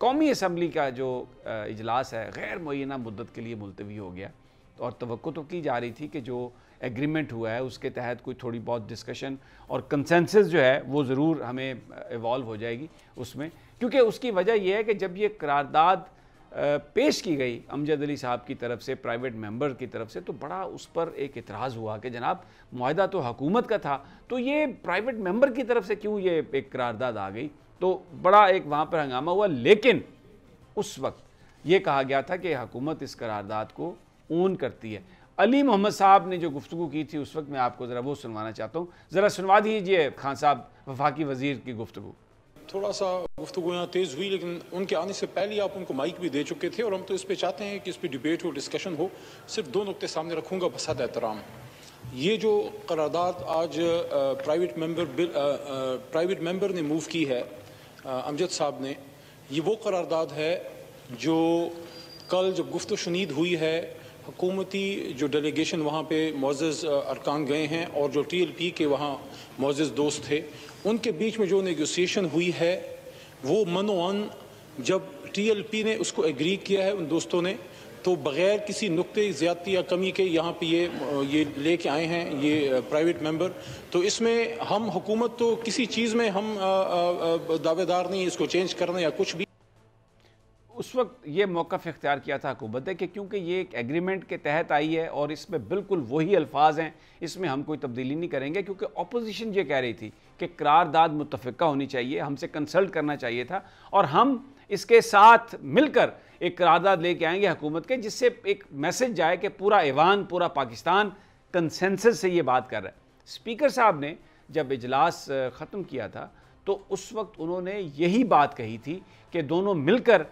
कौमी असम्बली का जो इजलास है गैर मुअय्यना मुद्दत के लिए मुलतवी हो गया, और तवक्को तो की जा रही थी कि जो एग्रीमेंट हुआ है उसके तहत कोई थोड़ी बहुत डिस्कशन और कंसेंसस जो है वो ज़रूर हमें इवॉल्व हो जाएगी उसमें, क्योंकि उसकी वजह यह है कि जब ये करारदाद पेश की गई अमजद अली साहब की तरफ से, प्राइवेट मेंबर की तरफ से, तो बड़ा उस पर एक इतराज़ हुआ कि जनाब मुआहदा तो हुकूमत का था, तो ये प्राइवेट मेंबर की तरफ से क्यों ये एक करारदाद आ गई। तो बड़ा एक वहाँ पर हंगामा हुआ, लेकिन उस वक्त ये कहा गया था कि हुकूमत इस करारदाद को ओन करती है। अली मोहम्मद साहब ने जो गुफ्तगू की थी उस वक्त, मैं आपको ज़रा वो सुनवाना चाहता हूँ, ज़रा सुनवा दीजिए खान साहब वफाकी वज़ीर की गुफ्तगू। थोड़ा सा गुफ्तगू यहाँ तेज़ हुई, लेकिन उनके आने से पहले आप उनको माइक भी दे चुके थे, और हम तो इस पर चाहते हैं कि इस पर डिबेट हो, डिस्कशन हो। सिर्फ दो नुक्ते सामने रखूँगा बसद एहतराम। ये जो करारदाद आज प्राइवेट मेंबर ने मूव की है अमजद साहब ने, ये वो करारदाद है जो कल जब गुफ्त शुनीद हुई है, हुकूमती जो डेलीगेशन वहाँ पे मुअज़्ज़ज़ अरकान गए हैं और जो TLP के वहाँ मुअज़्ज़ज़ दोस्त थे, उनके बीच में जो नेगोशिएशन हुई है वो मनोअन, जब TLP ने उसको एग्री किया है उन दोस्तों ने, तो बग़ैर किसी नुक्ते ज़्यादती या कमी के यहाँ पे ये लेके आए हैं ये प्राइवेट मेंबर। तो इसमें हम हुकूमत तो किसी चीज़ में हम दावेदार नहीं इसको चेंज करने या कुछ भी। उस वक्त ये मौक़िफ़ इख्तियार किया था हुकूमत ने कि क्योंकि ये एक एग्रीमेंट के तहत आई है और इसमें बिल्कुल वही अल्फाज हैं, इसमें हम कोई तब्दीली नहीं करेंगे, क्योंकि अपोजिशन ये कह रही थी कि करारदाद मुत्तफ़िका होनी चाहिए, हमसे कंसल्ट करना चाहिए था, और हम इसके साथ मिलकर एक करारदाद लेके आएंगे हुकूमत के, जिससे एक मैसेज जाए कि पूरा ईवान, पूरा पाकिस्तान कंसेंसस से ये बात कर रहा है। स्पीकर साहब ने जब इजलास ख़त्म किया था तो उस वक्त उन्होंने यही बात कही थी कि दोनों मिलकर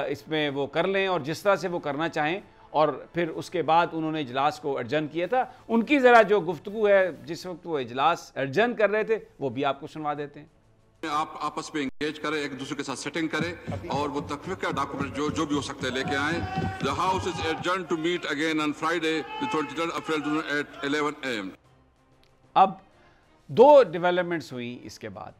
इसमें वो कर लें और जिस तरह से वो करना चाहें, और फिर उसके बाद उन्होंने इजलास को एडजर्न किया था। उनकी ज़रा जो गुफ्तगू है जिस वक्त वो इजलास एडजर्न कर रहे थे वो भी आपको सुनवा देते हैं। आप आपस में एंगेज करें, एक दूसरे के साथ सेटिंग करें और वो तकफीका डॉक्यूमेंट जो भी हो सकते हैं लेके आएं। The house is adjourn to meet again on Friday the 23rd April at 11 AM। अब दो डेवलपमेंट्स हुई इसके बाद।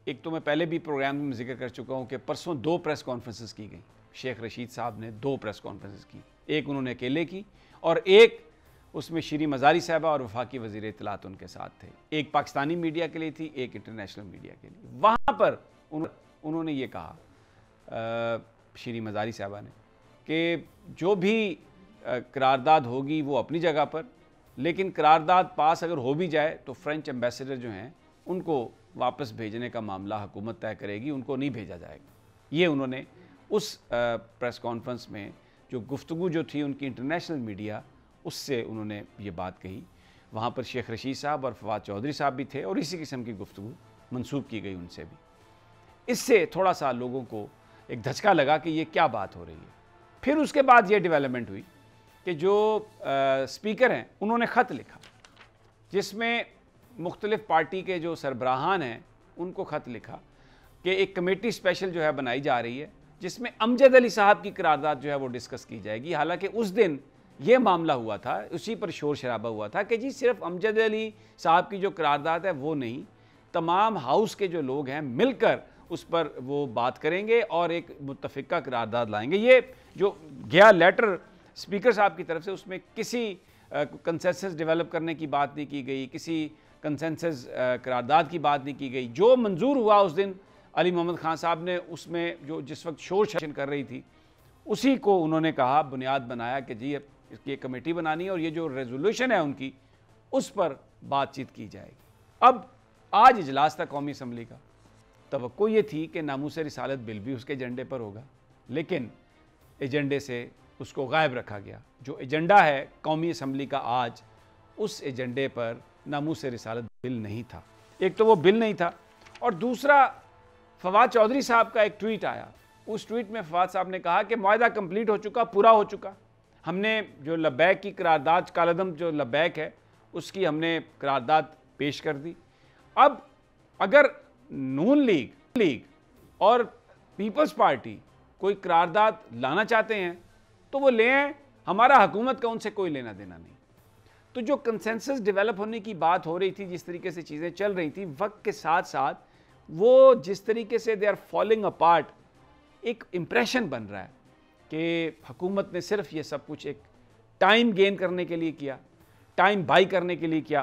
एक तो मैं पहले भी प्रोग्राम में जिक्र कर चुका हूँ कि परसों 2 प्रेस कॉन्फ्रेंसेस की गई। शेख रशीद साहब ने 2 प्रेस कॉन्फ्रेंसेस की, एक उन्होंने अकेले की और एक उसमें श्री मज़ारी साहबा और वफाकी वज़ीर इत्तलात उनके साथ थे। एक पाकिस्तानी मीडिया के लिए थी, एक इंटरनेशनल मीडिया के लिए। वहाँ पर उन्होंने ये कहा श्री मज़ारी साहबा ने कि जो भी करारदाद होगी वो अपनी जगह पर, लेकिन करारदाद पास अगर हो भी जाए तो फ्रेंच एम्बेसडर जो हैं उनको वापस भेजने का मामला हुकूमत तय करेगी, उनको नहीं भेजा जाएगा। ये उन्होंने उस प्रेस कॉन्फ्रेंस में जो गुफ्तगू जो थी उनकी इंटरनेशनल मीडिया, उससे उन्होंने ये बात कही। वहाँ पर शेख रशीद साहब और फवाद चौधरी साहब भी थे और इसी किस्म की गुफ्तगू मंसूब की गई उनसे भी। इससे थोड़ा सा लोगों को एक धचका लगा कि ये क्या बात हो रही है। फिर उसके बाद ये डेवलपमेंट हुई कि जो स्पीकर हैं उन्होंने ख़त लिखा जिसमें मुख्तलिफ़ पार्टी के जो सरबराहान हैं उनको ख़त लिखा कि एक कमेटी स्पेशल जो है बनाई जा रही है जिसमें अमजद अली साहब की करारदाद जो है वो डिस्कस की जाएगी। हालांकि उस दिन ये मामला हुआ था, उसी पर शोर शराबा हुआ था कि जी सिर्फ अमजद अली साहब की जो करारदाद है वो नहीं, तमाम हाउस के जो लोग हैं मिलकर उस पर वो बात करेंगे और एक मुत्तफ़िका करारदाद लाएंगे। ये जो गया लेटर स्पीकर साहब की तरफ से उसमें किसी कंसेंसस डेवलप करने की बात नहीं की गई, किसी कंसेंसस करारदाद की बात नहीं की गई। जो मंजूर हुआ उस दिन अली मोहम्मद खान साहब ने उसमें जो जिस वक्त शोर शराबा कर रही थी उसी को उन्होंने कहा, बुनियाद बनाया कि जी इसकी एक कमेटी बनानी है और ये जो रेजोल्यूशन है उनकी उस पर बातचीत की जाएगी। अब आज इजलास था कौमी असम्बली का, तवक्को ये थी कि नामूस रिसालत बिल भी उसके एजेंडे पर होगा, लेकिन एजेंडे से उसको गायब रखा गया। जो एजेंडा है कौमी असम्बली का आज, उस एजेंडे पर नामूस रिसालत बिल नहीं था। एक तो वो बिल नहीं था और दूसरा फवाद चौधरी साहब का एक ट्वीट आया। उस ट्वीट में फवाद साहब ने कहा कि मुआहदा कंप्लीट हो चुका, पूरा हो चुका, हमने जो लब्बैक की करारदाद, कालदम जो लब्बैक है उसकी हमने करारदाद पेश कर दी। अब अगर नून लीग और पीपल्स पार्टी कोई करारदाद लाना चाहते हैं तो वो ले आएं, हमारा हुकूमत का उनसे कोई लेना देना नहीं। तो जो कंसेंसस डेवलप होने की बात हो रही थी, जिस तरीके से चीज़ें चल रही थी, वक्त के साथ साथ वो जिस तरीके से दे आर फॉलिंग अपार्ट, एक इम्प्रेशन बन रहा है कि हुकूमत ने सिर्फ ये सब कुछ एक टाइम गेन करने के लिए किया, टाइम बाई करने के लिए किया